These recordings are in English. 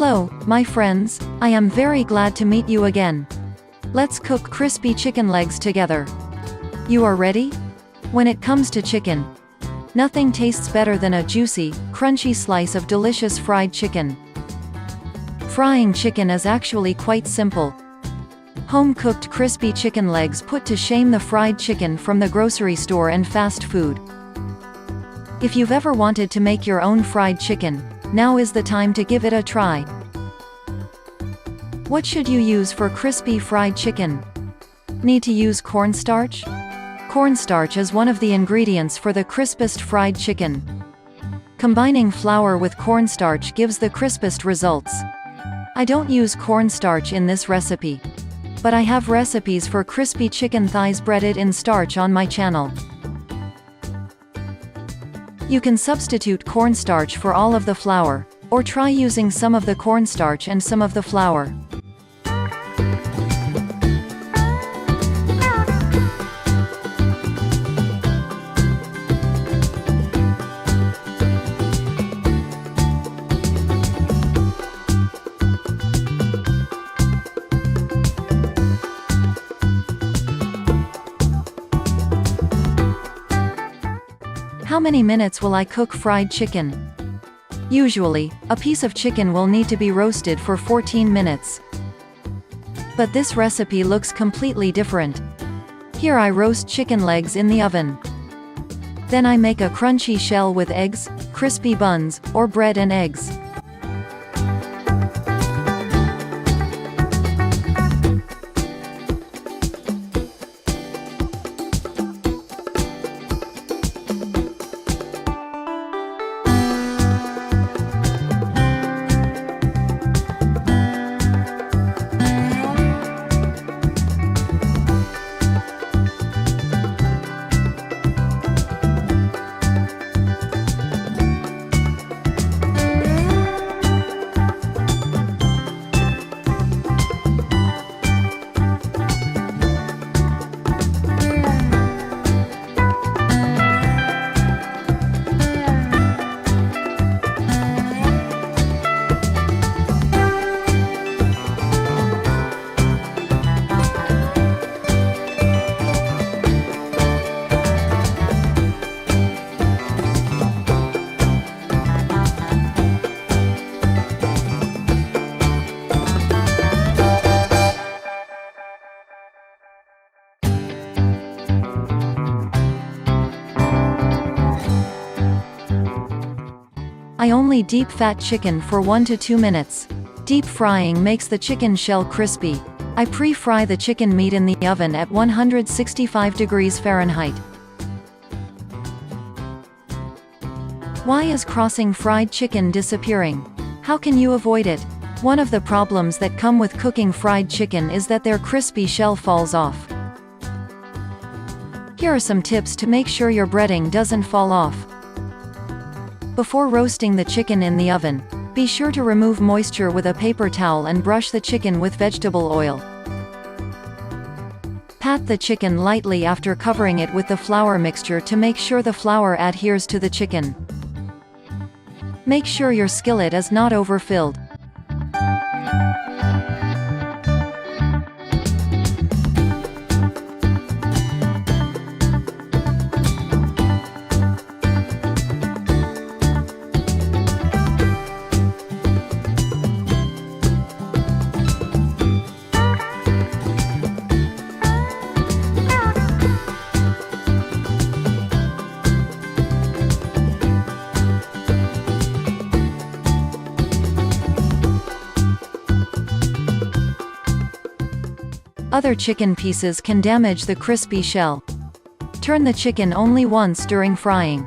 Hello, my friends, I am very glad to meet you again. Let's cook crispy chicken legs together. You are ready? When it comes to chicken, nothing tastes better than a juicy, crunchy slice of delicious fried chicken. Frying chicken is actually quite simple. Home-cooked crispy chicken legs put to shame the fried chicken from the grocery store and fast food. If you've ever wanted to make your own fried chicken, now is the time to give it a try. What should you use for crispy fried chicken? Need to use cornstarch? Cornstarch is one of the ingredients for the crispest fried chicken. Combining flour with cornstarch gives the crispest results. I don't use cornstarch in this recipe, but I have recipes for crispy chicken thighs breaded in starch on my channel. You can substitute cornstarch for all of the flour, or try using some of the cornstarch and some of the flour. How many minutes will I cook fried chicken? Usually, a piece of chicken will need to be roasted for 14 minutes. But this recipe looks completely different. Here I roast chicken legs in the oven. Then I make a crunchy shell with eggs, crispy buns, or bread and eggs. I only deep fat chicken for 1 to 2 minutes. Deep frying makes the chicken shell crispy. I pre-fry the chicken meat in the oven at 165 degrees Fahrenheit. Why is crossing fried chicken disappearing? How can you avoid it? One of the problems that come with cooking fried chicken is that their crispy shell falls off. Here are some tips to make sure your breading doesn't fall off. Before roasting the chicken in the oven, be sure to remove moisture with a paper towel and brush the chicken with vegetable oil. Pat the chicken lightly after covering it with the flour mixture to make sure the flour adheres to the chicken. Make sure your skillet is not overfilled. Other chicken pieces can damage the crispy shell. Turn the chicken only once during frying.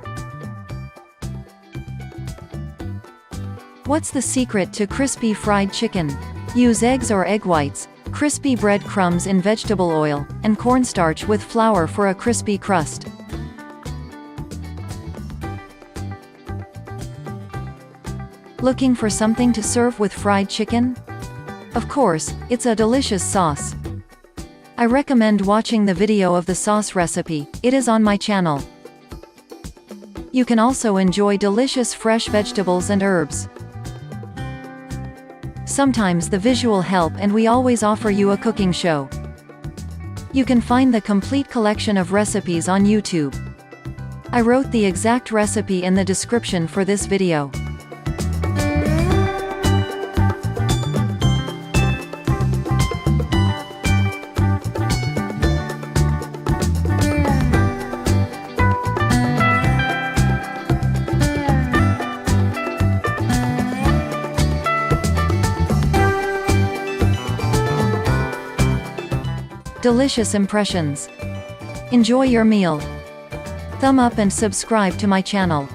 What's the secret to crispy fried chicken? Use eggs or egg whites, crispy bread crumbs in vegetable oil, and cornstarch with flour for a crispy crust. Looking for something to serve with fried chicken? Of course, it's a delicious sauce. I recommend watching the video of the sauce recipe, it is on my channel. You can also enjoy delicious fresh vegetables and herbs. Sometimes the visual help and we always offer you a cooking show. You can find the complete collection of recipes on YouTube. I wrote the exact recipe in the description for this video. Delicious impressions. Enjoy your meal. Thumb up and subscribe to my channel.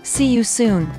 See you soon.